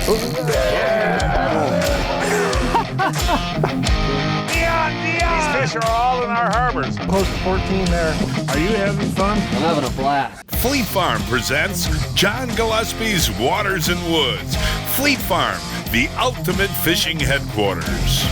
These fish are all in our harbors. Close to 14 there. Are you having fun? I'm having a blast. Fleet Farm presents John Gillespie's Waters and Woods. Fleet Farm, the ultimate fishing headquarters.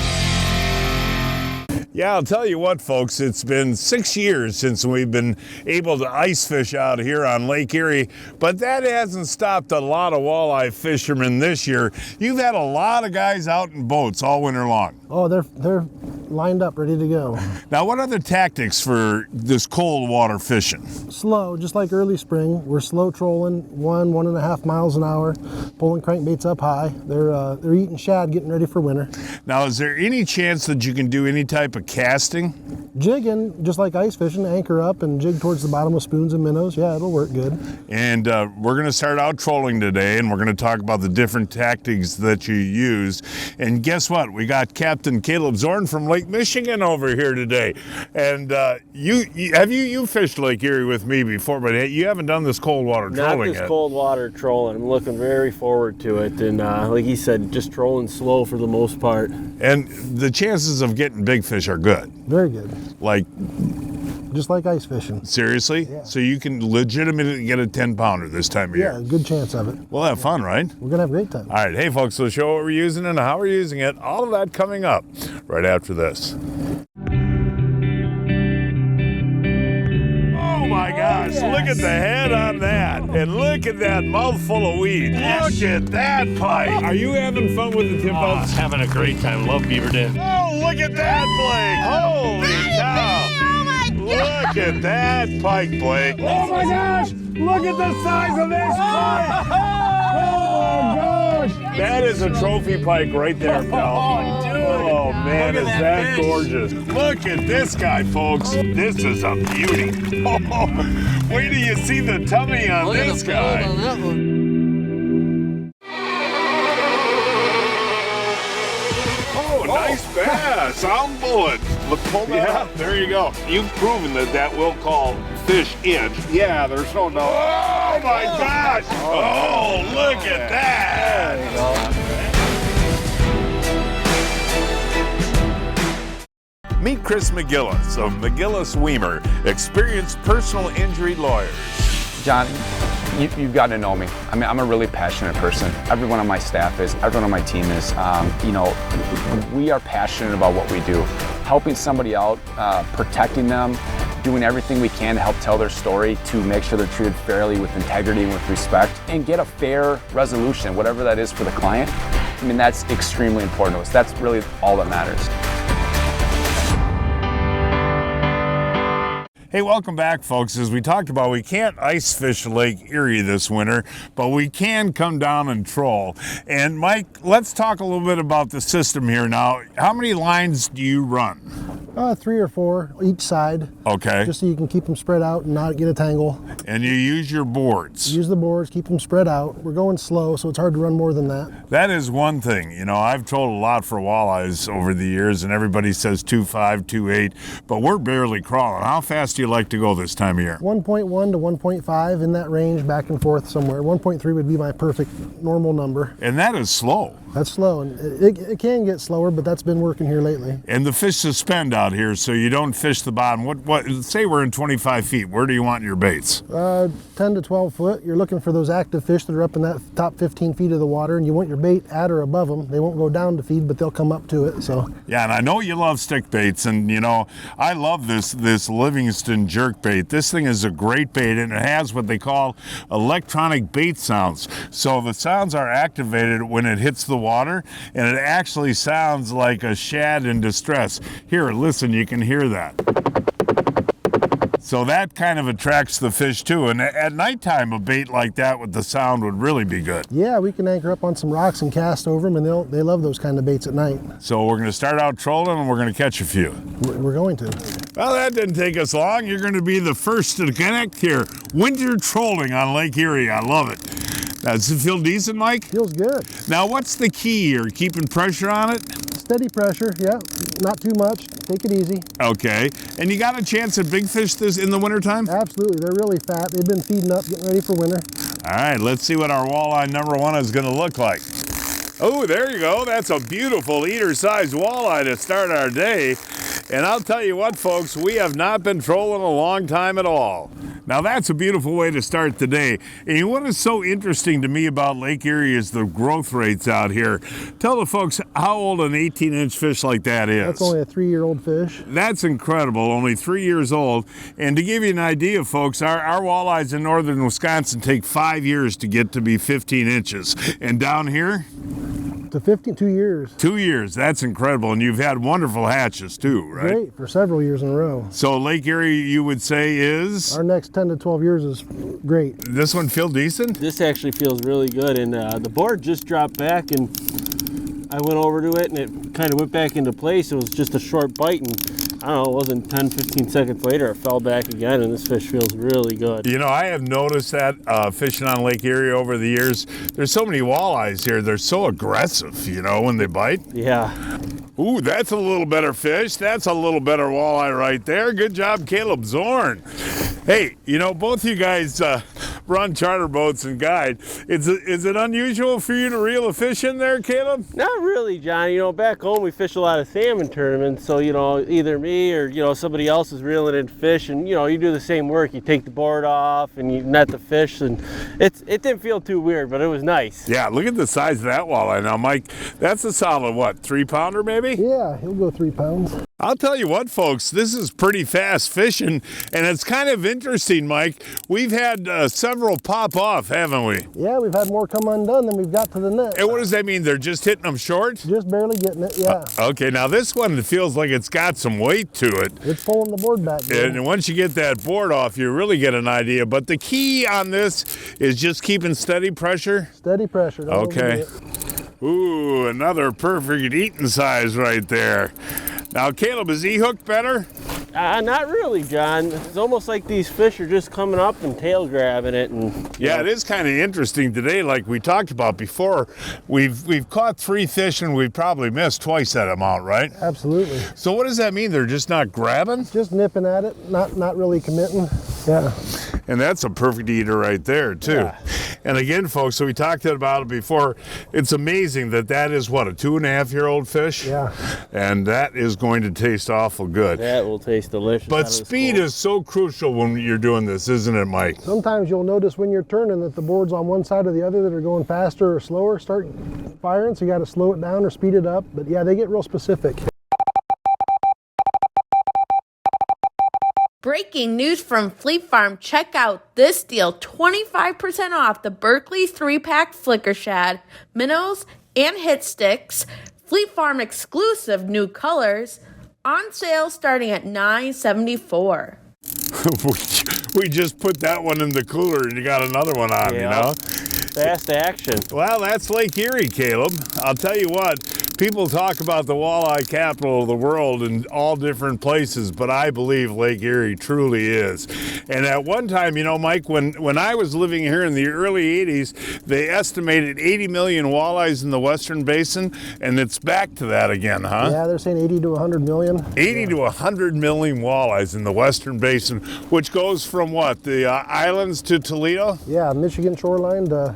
Yeah, I'll tell you what, folks, it's been 6 years since we've been able to ice fish out here on Lake Erie, but that hasn't stopped a lot of walleye fishermen this year. You've had a lot of guys out in boats all winter long. Oh, they're lined up, ready to go. Now, what are the tactics for this cold water fishing? Slow, just like early spring. We're slow trolling, 1.5 miles an hour, pulling crankbaits up high. They're eating shad, getting ready for winter. Now, is there any chance that you can do any type of casting? Jigging, just like ice fishing, anchor up and jig towards the bottom with spoons and minnows. Yeah, it'll work good. And we're going to start out trolling today, and we're going to talk about the different tactics that you use. And guess what? We got Captain Caleb Zorn from Lake Michigan over here today. And you fished Lake Erie with me before, but you haven't done this cold water trolling yet. Not this cold water trolling. I'm looking very forward to it. And like he said, just trolling slow for the most part. And the chances of getting big fish are good. Very good. Like, just like ice fishing. seriously? Yeah. So you can legitimately get a 10-pounder this time of Yeah, year. good chance of it. We'll have fun, right? We're gonna have a great time. All right, hey folks, we'll show what we're using and how we're using it. All of that coming up right after this. Oh my gosh, look at the head on that. And look at that mouthful of weed. Look at that pike. Are you having fun with the tip outs? Having a great time. Love Beaver Dam. Oh, look at that, Blake. Holy cow. Look at that pike, Blake. Oh my gosh, look at the size of this pike. Oh gosh. That is a trophy pike right there, pal. Oh man, is that gorgeous. Look at this guy, folks. This is a beauty. Wait till you see the tummy on this guy. Oh, nice bass. I'm bullet. Look, pull that up. There you go. You've proven that will call fish inch. Yeah, there's no doubt. Oh my gosh. Oh, look at that. There you go. Meet Chris McGillis of McGillis Weimer, experienced personal injury lawyers. John, you've got to know me. I mean, I'm a really passionate person. Everyone on my staff is, everyone on my team is. We are passionate about what we do. Helping somebody out, protecting them, doing everything we can to help tell their story, to make sure they're treated fairly, with integrity and with respect, and get a fair resolution, whatever that is for the client. I mean, that's extremely important to us. That's really all that matters. Hey, welcome back, folks. As we talked about, we can't ice fish Lake Erie this winter, but we can come down and troll. And Mike, let's talk a little bit about the system here now. How many lines do you run? 3 or 4 each side. Okay. Just so you can keep them spread out and not get a tangle. And you use your boards. Use the boards, keep them spread out. We're going slow, so it's hard to run more than that. That is one thing. You know, I've trolled a lot for walleyes over the years, and everybody says 2.5, 2.8, but we're barely crawling. How fast do you like to go this time of year? 1.1 to 1.5, in that range, back and forth somewhere. 1.3 would be my perfect normal number. And that is slow. That's slow, and it can get slower, but that's been working here lately. And the fish suspend out here, so you don't fish the bottom. What? Say we're in 25 feet. Where do you want your baits? 10 to 12 foot. You're looking for those active fish that are up in that top 15 feet of the water, and you want your bait at or above them. They won't go down to feed, but they'll come up to it. So. Yeah, and I know you love stick baits, and you know I love this Livingston jerk bait. This thing is a great bait, and it has what they call electronic bait sounds. So the sounds are activated when it hits the water, and it actually sounds like a shad in distress. Here, listen, you can hear that. So that kind of attracts the fish too. And at nighttime, a bait like that with the sound would really be good. Yeah, we can anchor up on some rocks and cast over them, and they love those kind of baits at night. So we're going to start out trolling, and we're going to catch a few. We're going to. Well, that didn't take us long. You're going to be the first to connect here. Winter trolling on Lake Erie. I love it. Now, does it feel decent, Mike? Feels good. Now, what's the key here? Keeping pressure on it? Steady pressure, yeah. Not too much. Take it easy. Okay. And you got a chance at big fish this in the wintertime? Absolutely. They're really fat. They've been feeding up, getting ready for winter. All right, let's see what our walleye number 1 is going to look like. Oh, there you go. That's a beautiful eater-sized walleye to start our day. And I'll tell you what, folks, we have not been trolling a long time at all. Now, that's a beautiful way to start the day. And what is so interesting to me about Lake Erie is the growth rates out here. Tell the folks how old an 18-inch fish like that is. That's only a 3-year-old fish. That's incredible, only 3 years old. And to give you an idea, folks, our walleyes in northern Wisconsin take 5 years to get to be 15 inches. And down here? To 52 years. 2 years. That's incredible. And you've had wonderful hatches too, right? Great, for several years in a row. So Lake Erie, you would say, is? Our next 10 to 12 years is great. This one feel decent? This actually feels really good, and the board just dropped back, and I went over to it, and it kind of went back into place. It was just a short bite, and I don't know, it wasn't 10, 15 seconds later, it fell back again, and this fish feels really good. You know, I have noticed that fishing on Lake Erie over the years, there's so many walleyes here, they're so aggressive, you know, when they bite. Yeah. Ooh, that's a little better fish. That's a little better walleye right there. Good job, Caleb Zorn. Hey, you know, both you guys run charter boats and guide. Is it unusual for you to reel a fish in there, Caleb? Not really, John. You know, back home we fish a lot of salmon tournaments, so, you know, either me or, you know, somebody else is reeling in fish, and, you know, you do the same work. You take the board off and you net the fish, and it didn't feel too weird, but it was nice. Yeah, look at the size of that walleye. Now, Mike, that's a solid, what, 3-pounder maybe? Yeah, he'll go 3 pounds. I'll tell you what, folks, this is pretty fast fishing, and it's kind of interesting, Mike. We've had several pop off, haven't we? Yeah, we've had more come undone than we've got to the net. And what does that mean? They're just hitting them short? Just barely getting it, yeah. Okay, now this one feels like it's got some weight to it. It's pulling the board back. And once you get that board off, you really get an idea. But the key on this is just keeping steady pressure. Steady pressure. Don't Okay. overdo it. Ooh, another perfect eating size right there. Now, Caleb, is he hooked better? Not really, John. It's almost like these fish are just coming up and tail grabbing it. And Yeah, it is kind of interesting today, like we talked about before. We've caught 3 fish and we've probably missed twice that amount, right? Absolutely. So what does that mean? They're just not grabbing? Just nipping at it, not really committing. Yeah. And that's a perfect eater right there, too. Yeah. And again, folks, so we talked about it before. It's amazing that is, what, a 2.5-year-old fish? Yeah. And that is going to taste awful good. that will taste delicious. But speed is so crucial when you're doing this, isn't it, Mike? Sometimes you'll notice when you're turning that the boards on one side or the other that are going faster or slower start firing, so you got to slow it down or speed it up. But yeah, they get real specific. Breaking news from Fleet Farm. Check out this deal. 25% off the Berkeley 3-pack Flicker Shad, minnows, and hit sticks. Fleet Farm exclusive new colors. On sale starting at $9.74. We just put that one in the cooler and you got another one on, Yeah. you know? Fast action. Well, that's Lake Erie, Caleb. I'll tell you what, people talk about the walleye capital of the world in all different places, but I believe Lake Erie truly is. And at one time, you know, Mike, when I was living here in the early 80s, they estimated 80 million walleyes in the Western Basin, and it's back to that again, huh? Yeah, they're saying 80 to 100 million. 80 to 100 million walleyes in the Western Basin, which goes from what, the islands to Toledo? Yeah, Michigan shoreline to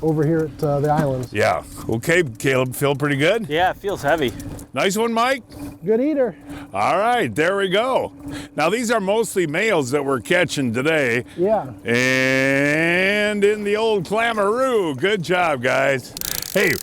over here at the islands. Yeah. Okay, Caleb, feel pretty good? Yeah, it feels heavy. Nice one, Mike. Good eater. All right, there we go. Now, these are mostly males that we're catching today. Yeah. And in the old Clamaroo. Good job, guys. Hey,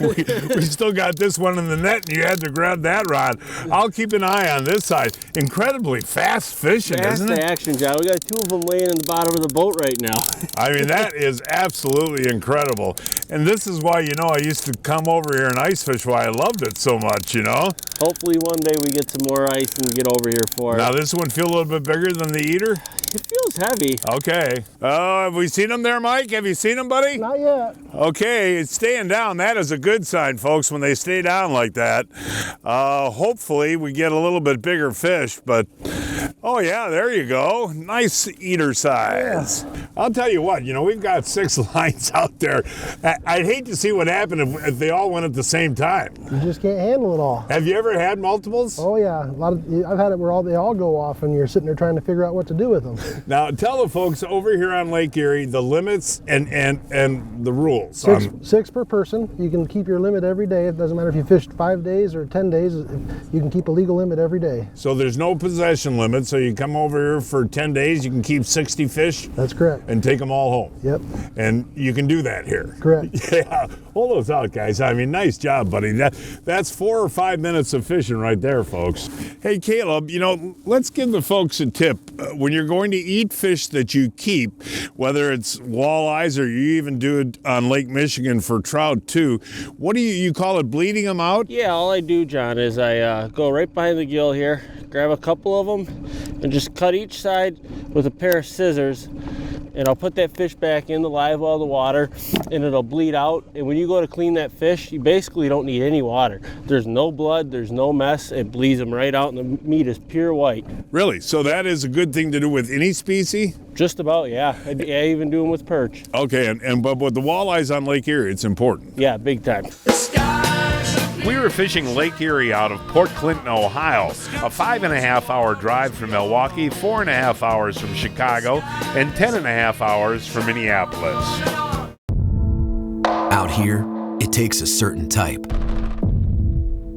we still got this one in the net, and you had to grab that rod. I'll keep an eye on this side. Incredibly fast fishing, isn't it? Fast action, John. We got 2 of them laying in the bottom of the boat right now. I mean, that is absolutely incredible. And this is why, you know, I used to come over here and ice fish, why I loved it so much, you know? Hopefully one day we get some more ice and get over here for it. Now, this one feel a little bit bigger than the eater? It feels heavy. Okay. Have we seen them there, Mike? Have you seen them, buddy? Not yet. Okay, it's staying down. That is a good sign, folks, when they stay down like that. Hopefully we get a little bit bigger fish, but Oh yeah, there you go. Nice eater size. Yeah. I'll tell you what, we've got 6 lines out there. I'd hate to see what happened if they all went at the same time. You just can't handle it all. Have you ever had multiples? Oh yeah, I've had it where they all go off and you're sitting there trying to figure out what to do with them. Now tell the folks over here on Lake Erie the limits and the rules. 6 per person. You can keep your limit every day. It doesn't matter if you fished 5 days or 10 days. You can keep a legal limit every day. So there's no possession limit. So you come over here for 10 days, you can keep 60 fish. That's correct. And take them all home. Yep. And you can do that here. Correct. Yeah. Hold those out, guys. I mean, nice job, buddy. That's 4 or 5 minutes of fishing right there, folks. Hey, Caleb, let's give the folks a tip. When you're going to eat fish that you keep, whether it's walleyes or you even do it on Lake Michigan for trout too, what do you call it, bleeding them out? Yeah, all I do, John, is I go right behind the gill here, grab a couple of them, and just cut each side with a pair of scissors, and I'll put that fish back in the live well of the water, and it'll bleed out. And when you go to clean that fish, you basically don't need any water. There's no blood, there's no mess. It bleeds them right out, and the meat is pure white. Really? So that is a good thing to do with any species? Just about, yeah. I even do them with perch. Okay, but with the walleyes on Lake Erie, it's important. Yeah, big time. We were fishing Lake Erie out of Port Clinton, Ohio, a 5.5 hour drive from Milwaukee, 4.5 hours from Chicago, and 10.5 hours from Minneapolis. Out here, it takes a certain type.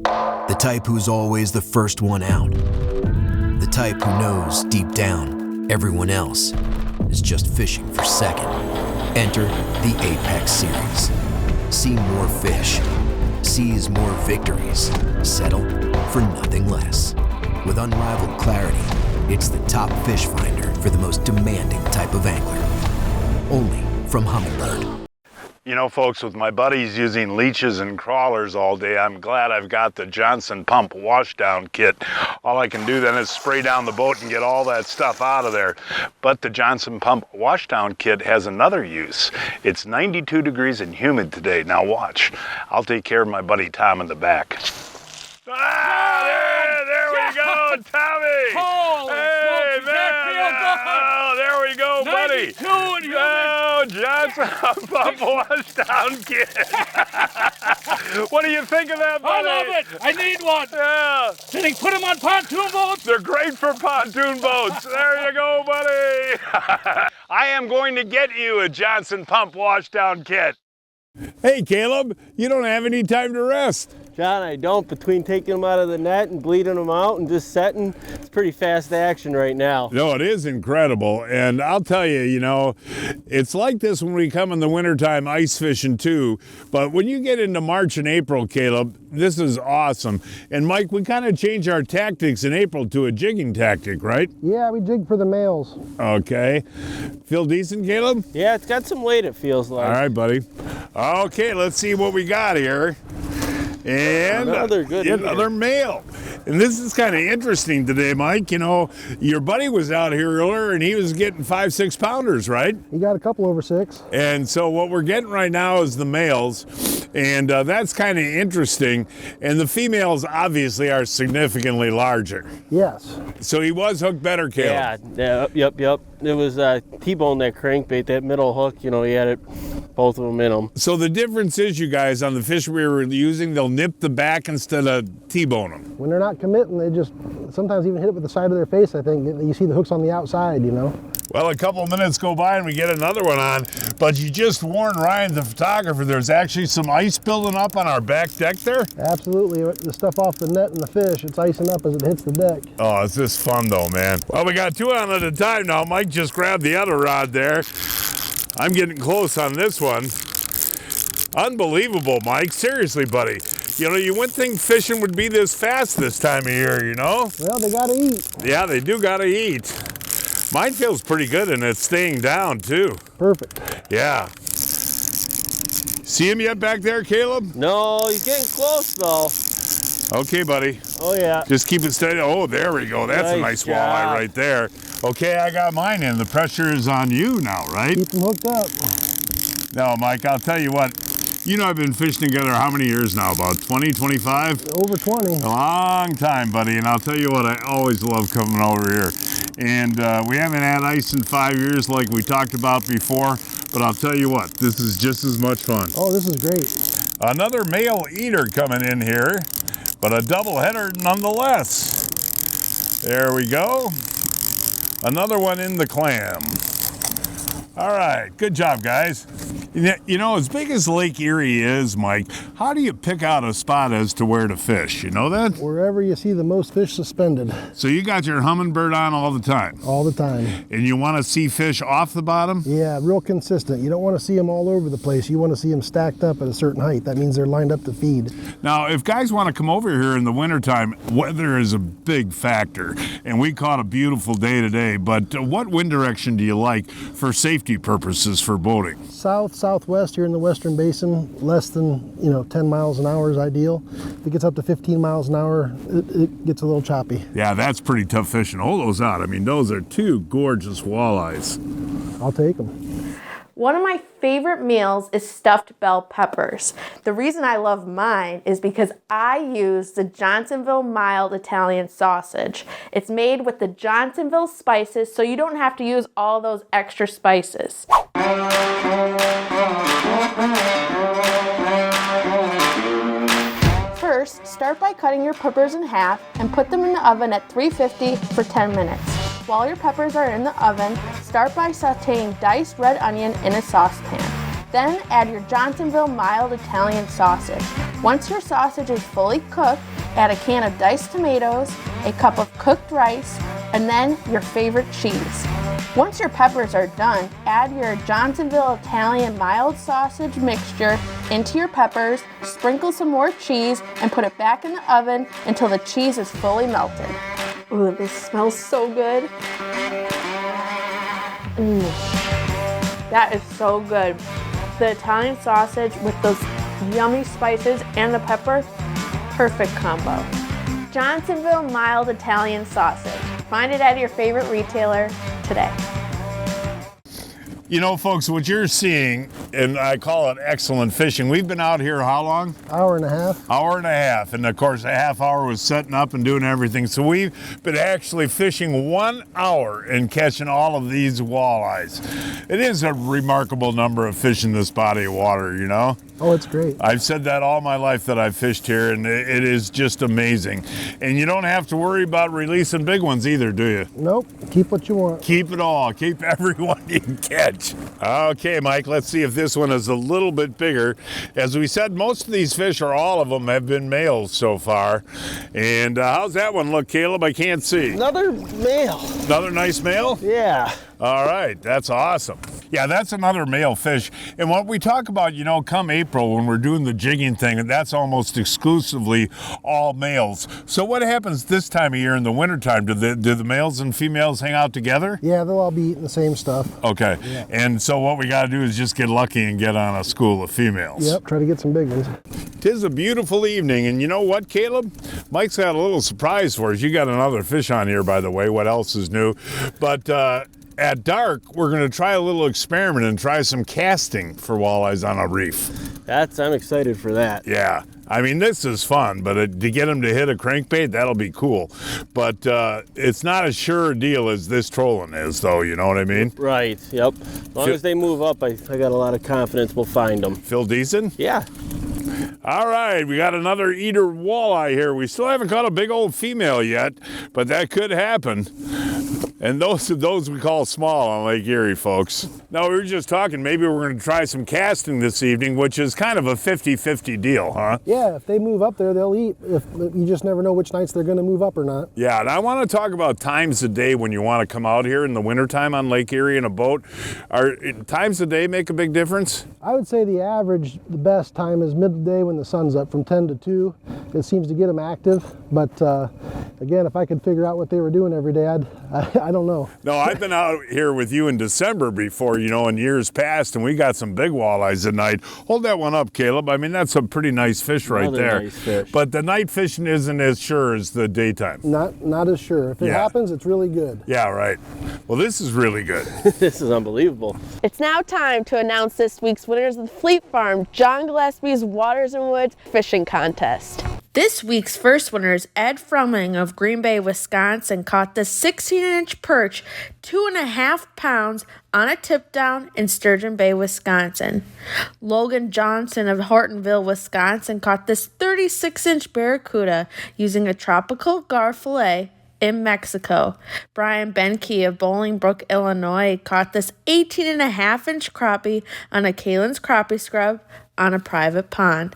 The type who's always the first one out. The type who knows deep down everyone else is just fishing for second. Enter the Apex Series. See more fish. Seize more victories. Settle for nothing less. With unrivaled clarity, it's the top fish finder for the most demanding type of angler. Only from Humminbird. Folks, with my buddies using leeches and crawlers all day, I'm glad I've got the Johnson Pump washdown kit. All I can do then is spray down the boat and get all that stuff out of there. But the Johnson Pump washdown kit has another use. It's 92 degrees and humid today. Now watch. I'll take care of my buddy Tom in the back. There we go, Tommy. Holy hey, smokes, man. Oh, there we go, buddy. 92 and humid. Oh, Johnson Pump washdown kit. What do you think of that, buddy? I love it. I need one. Yeah. Can they put them on pontoon boats? They're great for pontoon boats. There you go, buddy. I am going to get you a Johnson Pump washdown kit. Hey, Caleb, you don't have any time to rest. John, I don't. Between taking them out of the net and bleeding them out and just setting, it's pretty fast action right now. No, it is incredible. And I'll tell you, it's like this when we come in the wintertime ice fishing too. But when you get into March and April, Caleb, this is awesome. And Mike, we kind of change our tactics in April to a jigging tactic, right? Yeah, we jig for the males. Okay. Feel decent, Caleb? Yeah, it's got some weight, it feels like. All right, buddy. Okay, let's see what we got here. And another male. And this is kind of interesting today, Mike. Your buddy was out here earlier and he was getting 5-6 pounders, right? He got a couple over 6. And so what we're getting right now is the males. And that's kind of interesting. And the females obviously are significantly larger. Yes. So he was hooked better, Caleb. Yeah, yep. It was T-bone, that crankbait, that middle hook, he had both of them in them. So the difference is, you guys, on the fish we were using, they'll nip the back instead of T-bone them. When they're not committing, they just sometimes even hit it with the side of their face, I think. You see the hooks on the outside, Well, a couple of minutes go by and we get another one on, but you just warned Ryan, the photographer, there's actually some ice building up on our back deck there. Absolutely. The stuff off the net and the fish, it's icing up as it hits the deck. Oh, it's just fun though, man. Well, we got 2 on at a time now. Mike just grabbed the other rod there. I'm getting close on this one. Unbelievable, Mike. Seriously, buddy. You wouldn't think fishing would be this fast this time of year, Well, they gotta eat. Yeah, they do gotta eat. Mine feels pretty good and it's staying down too. Perfect. Yeah. See him yet back there, Caleb? No, he's getting close though. Okay, buddy. Oh yeah. Just keep it steady. Oh, there we go. That's a nice walleye right there. Okay, I got mine in. The pressure is on you now, right? Keep them hooked up. No, Mike, I'll tell you what. You know, I've been fishing together how many years now? About 20, 25? Over 20. A long time, buddy. And I'll tell you what, I always love coming over here. And we haven't had ice in 5 years like we talked about before, but I'll tell you what, this is just as much fun. Oh, this is great. Another male eater coming in here, but a double header nonetheless. There we go. Another one in the clam. All right, good job, guys. You know, as big as Lake Erie is, Mike, how do you pick out a spot as to where to fish? You know that? Wherever you see the most fish suspended. So you got your Humminbird on all the time? All the time. And you want to see fish off the bottom? Yeah, real consistent. You don't want to see them all over the place. You want to see them stacked up at a certain height. That means they're lined up to feed. Now, if guys want to come over here in the wintertime, weather is a big factor. And we caught a beautiful day today, but what wind direction do you like for safety purposes for boating? South, southwest here in the Western Basin, less than 10 miles an hour is ideal. If it gets up to 15 miles an hour, it gets a little choppy. Yeah, that's pretty tough fishing. Hold those out. I mean, those are two gorgeous walleyes. I'll take them. One of my favorite meals is stuffed bell peppers. The reason I love mine is because I use the Johnsonville mild Italian sausage. It's made with the Johnsonville spices, so you don't have to use all those extra spices. First, start by cutting your peppers in half and put them in the oven at 350 for 10 minutes. While your peppers are in the oven, start by sauteing diced red onion in a saucepan. Then add your Johnsonville mild Italian sausage. Once your sausage is fully cooked, add a can of diced tomatoes, a cup of cooked rice, and then your favorite cheese. Once your peppers are done, add your Johnsonville Italian mild sausage mixture into your peppers, sprinkle some more cheese, and put it back in the oven until the cheese is fully melted. Ooh, this smells so good. That is so good. The Italian sausage with those yummy spices and the pepper, perfect combo. Johnsonville mild Italian sausage. Find it at your favorite retailer today. You know, folks, what you're seeing, and I call it excellent fishing. We've been out here how long? Hour and a half. Hour and a half. And of course, a half hour was setting up and doing everything. So we've been actually fishing 1 hour and catching all of these walleyes. It is a remarkable number of fish in this body of water, you know? Oh, it's great. I've said that all my life that I've fished here, and it is just amazing. And you don't have to worry about releasing big ones either, do you? Nope. Keep what you want. Keep it all. Keep everyone you can catch. Okay, Mike, let's see if this one is a little bit bigger. As we said, most of these fish, or all of them, have been males so far. And how's that one look, Caleb? I can't see. Another male. Another nice male? Yeah. All right, that's awesome. Yeah, that's another male fish. And what we talk about, you know, come April when we're doing the jigging thing, that's almost exclusively all males. So what happens this time of year in the wintertime? Do the males and females hang out together? Yeah, they'll all be eating the same stuff. Okay. Yeah. And so what we got to do is just get lucky and get on a school of females. Yep, try to get some big ones. 'Tis a beautiful evening, and you know what, Caleb? Mike's got a little surprise for us. You got another fish on here, by the way. What else is new? But at dark, we're going to try a little experiment and try some casting for walleyes on a reef. I'm excited for that. Yeah. I mean, this is fun, but to get them to hit a crankbait, that'll be cool. But it's not as sure a deal as this trolling is, though, you know what I mean? Right, yep. As long as they move up, I got a lot of confidence we'll find them. Feel decent? Yeah. All right, we got another eater walleye here. We still haven't caught a big old female yet, but that could happen. And those we call small on Lake Erie, folks. Now, we were just talking, maybe we're going to try some casting this evening, which is kind of a 50-50 deal, huh? Yeah, if they move up there, they'll eat. If you just never know which nights they're going to move up or not. Yeah, and I want to talk about times of day when you want to come out here in the wintertime on Lake Erie in a boat. Are times of day make a big difference? I would say the average, the best time is midday when the sun's up from 10 to 2. It seems to get them active, but Again, if I could figure out what they were doing every day, I don't know. No, I've been out here with you in December before, you know, in years past, and we got some big walleyes at night. Hold that one up, Caleb. I mean, that's a pretty nice fish right there. Nice fish. But the night fishing isn't as sure as the daytime. Not as sure. If it happens, it's really good. Yeah, right. Well, this is really good. This is unbelievable. It's now time to announce this week's winners of the Fleet Farm John Gillespie's Waters and Woods Fishing Contest. This week's first winner is Ed Frumling of Green Bay, Wisconsin, caught the 16-inch perch, 2.5 pounds, on a tip down in Sturgeon Bay, Wisconsin. Logan Johnson of Hortonville, Wisconsin, caught this 36-inch barracuda using a tropical gar fillet in Mexico. Brian Benke of Bolingbrook, Illinois, caught this 18.5-inch crappie on a Kalen's crappie scrub on a private pond.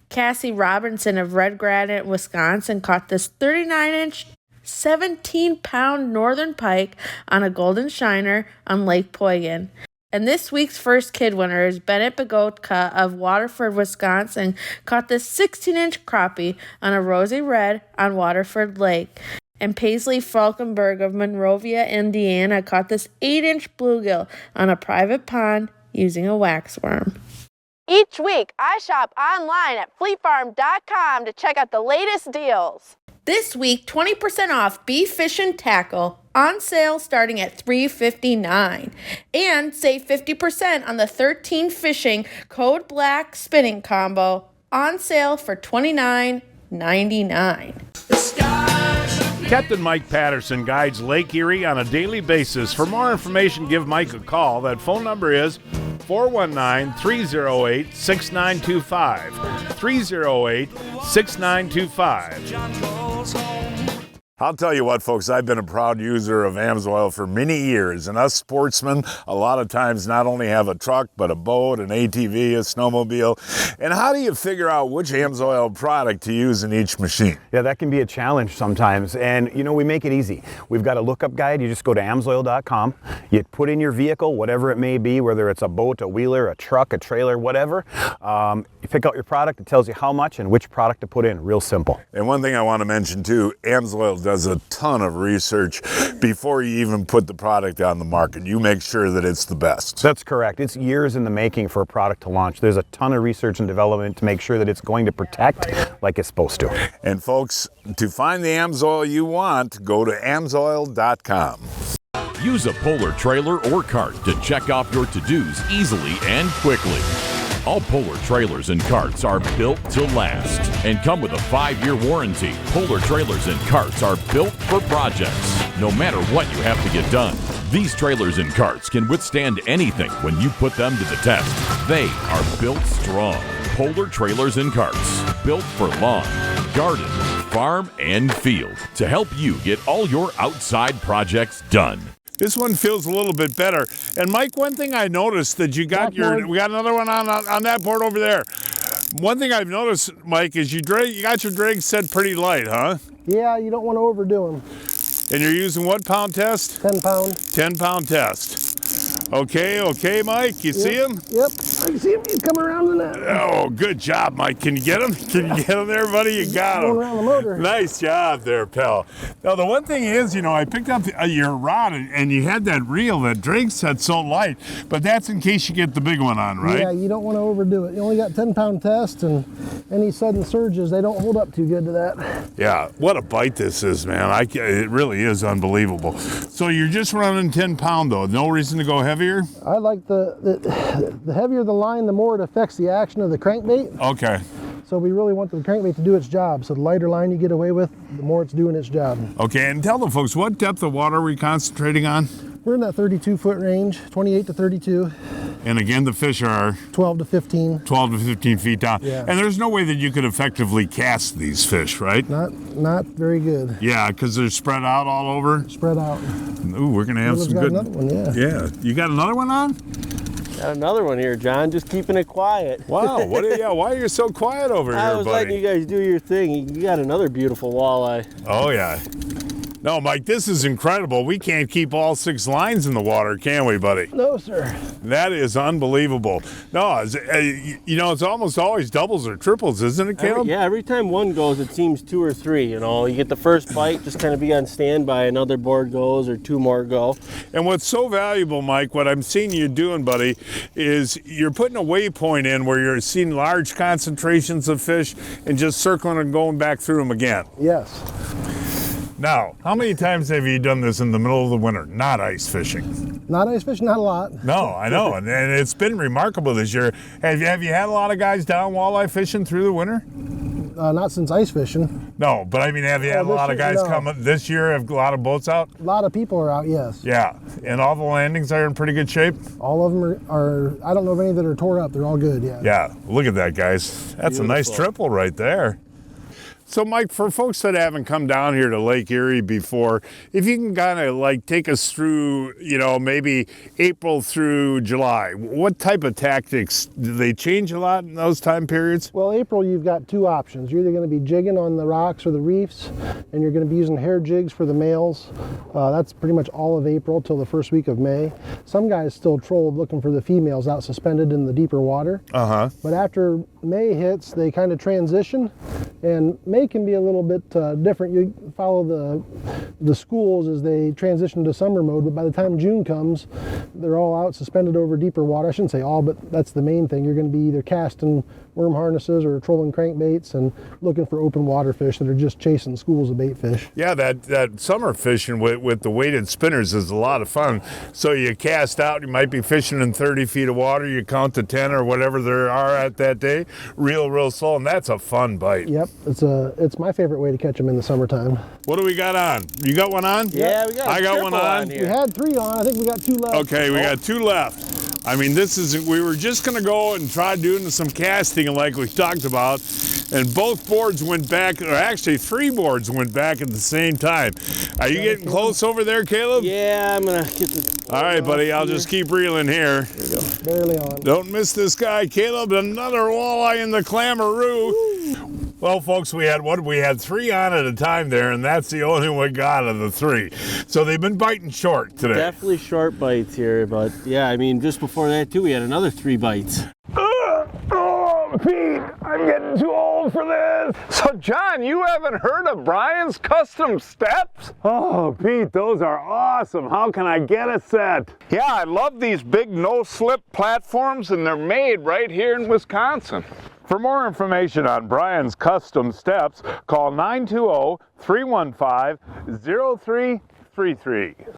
Cassie Robinson of Red Granite, Wisconsin, caught this 39-inch, 17-pound northern pike on a golden shiner on Lake Poygan. And this week's first kid winner is Bennett Bagotka of Waterford, Wisconsin, caught this 16-inch crappie on a rosy red on Waterford Lake. And Paisley Falkenberg of Monrovia, Indiana, caught this 8-inch bluegill on a private pond using a waxworm. Each week, I shop online at fleetfarm.com to check out the latest deals. This week, 20% off beef fish and tackle on sale starting at $3.59. And save 50% on the 13 Fishing Code Black spinning combo on sale for $29.99. Captain Mike Patterson guides Lake Erie on a daily basis. For more information, give Mike a call. That phone number is 419-308-6925. 308-6925. I'll tell you what, folks, I've been a proud user of AMSOIL for many years, and us sportsmen a lot of times not only have a truck, but a boat, an ATV, a snowmobile. And how do you figure out which AMSOIL product to use in each machine? Yeah, that can be a challenge sometimes, and you know, we make it easy. We've got a lookup guide. You just go to amsoil.com, you put in your vehicle, whatever it may be, whether it's a boat, a wheeler, a truck, a trailer, whatever. You pick out your product, it tells you how much and which product to put in. Real simple. And one thing I want to mention too, AMSOIL does a ton of research before you even put the product on the market. You make sure that it's the best. That's correct. It's years in the making for a product to launch. There's a ton of research and development to make sure that it's going to protect like it's supposed to. And folks, to find the AMSOIL you want, go to amsoil.com. Use a Polar trailer or cart to check off your to-dos easily and quickly. All Polar trailers and carts are built to last and come with a 5-year warranty. Polar trailers and carts are built for projects, no matter what you have to get done. These trailers and carts can withstand anything when you put them to the test. They are built strong. Polar trailers and carts, built for lawn, garden, farm, and field to help you get all your outside projects done. This one feels a little bit better. And Mike, one thing I noticed that you got we got another one on that board over there. One thing I've noticed, Mike, is you got your drag set pretty light, huh? Yeah, you don't want to overdo them. And you're using what pound test? 10 pound. 10 pound test. Okay, Mike, you see him? Yep, I can see him. He's coming around the net. Oh, good job, Mike. Can you get him? Can you get him there, buddy? You got him. Going around the motor. Nice job there, pal. Now, the one thing is, you know, I picked up your rod and you had that reel, that drag set so light, but that's in case you get the big one on, right? Yeah, you don't want to overdo it. You only got 10 pound test, and any sudden surges, they don't hold up too good to that. Yeah, what a bite this is, man. It really is unbelievable. So you're just running 10 pound though. No reason to go heavier? I like the heavier the line, the more it affects the action of the crankbait. Okay. So we really want the crankbait to do its job. So the lighter line you get away with, the more it's doing its job. Okay, and tell the folks, what depth of water are we concentrating on? We're in that 32-foot range, 28 to 32. And again, the fish are? 12 to 15. 12 to 15 feet down. Yeah. And there's no way that you could effectively cast these fish, right? Not very good. Yeah, because they're spread out all over? Spread out. Ooh, we're going to have some good... Another one, yeah. Yeah. You got another one on? Got another one here, John. Just keeping it quiet. Wow. Why are you so quiet over here, buddy? I was letting you guys do your thing. You got another beautiful walleye. Oh, yeah. No, Mike, this is incredible. We can't keep all 6 lines in the water, can we, buddy? No, sir. That is unbelievable. No, it's almost always doubles or triples, isn't it, Caleb? Every time one goes, it seems 2 or 3. You get the first bite, just kind of be on standby. Another board goes or 2 more go. And what's so valuable, Mike, what I'm seeing you doing, buddy, is you're putting a waypoint in where you're seeing large concentrations of fish and just circling and going back through them again. Yes. Now, how many times have you done this in the middle of the winter, not ice fishing? Not ice fishing, not a lot. No, I know, and it's been remarkable this year. Have you had a lot of guys down walleye fishing through the winter? Not since ice fishing. No, but I mean, have you had a lot of guys come this year? Have a lot of boats out? A lot of people are out, yes. Yeah, and all the landings are in pretty good shape? All of them are I don't know of any that are tore up. They're all good, yeah. Yeah, look at that, guys. That's beautiful. A nice triple right there. So, Mike, for folks that haven't come down here to Lake Erie before, if you can kind of like take us through, maybe April through July, what type of tactics, do they change a lot in those time periods? Well, April, you've got 2 options. You're either going to be jigging on the rocks or the reefs, and you're going to be using hair jigs for the males. That's pretty much all of April till the first week of May. Some guys still troll looking for the females out suspended in the deeper water. But after May hits, they kind of transition, and May can be a little bit different. You follow the schools as they transition to summer mode, but by the time June comes, they're all out suspended over deeper water. I shouldn't say all, but that's the main thing. You're going to be either casting worm harnesses or trolling crankbaits and looking for open water fish that are just chasing schools of bait fish. Yeah, that summer fishing with the weighted spinners is a lot of fun. So you cast out, you might be fishing in 30 feet of water, you count to 10 or whatever there are at that day, real slow, and that's a fun bite. Yep, it's my favorite way to catch them in the summertime. What do we got on? You got one on? Yeah, we got I got one on. We had 3 on. I think we got 2 left. Okay, we got 2 left. I mean, we were just going to go and try doing some casting like we talked about, and both boards went back, or actually 3 boards went back at the same time. Are you getting close over there, Caleb? Yeah, I'm going to get the... All right, buddy, I'll just keep reeling here. There you go. Barely on. Don't miss this guy, Caleb. Another walleye in the clamoroo. Woo. Well, folks, we had 3 on at a time there, and that's the only one we got of the 3. So they've been biting short today. Definitely short bites here, but yeah, I mean, just before that too, we had another 3 bites. Oh, Pete, I'm getting too old for this. So, John, you haven't heard of Brian's Custom Steps? Oh, Pete, those are awesome. How can I get a set? Yeah, I love these big no-slip platforms, and they're made right here in Wisconsin. For more information on Brian's Custom Steps, call 920-315-0333.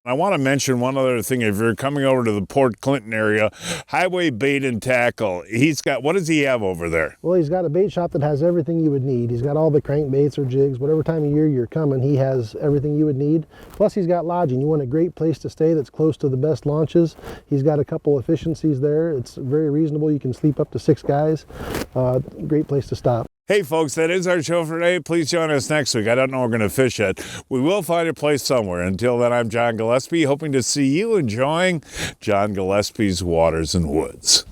I want to mention one other thing. If you're coming over to the Port Clinton area, Highway Bait and Tackle, what does he have over there? Well, he's got a bait shop that has everything you would need. He's got all the crankbaits or jigs, whatever time of year you're coming, he has everything you would need. Plus, he's got lodging. You want a great place to stay that's close to the best launches. He's got a couple efficiencies there. It's very reasonable. You can sleep up to 6 guys. Great place to stop. Hey folks, that is our show for today. Please join us next week. I don't know where we're going to fish yet. We will find a place somewhere. Until then, I'm John Gillespie, hoping to see you enjoying John Gillespie's Waters and Woods.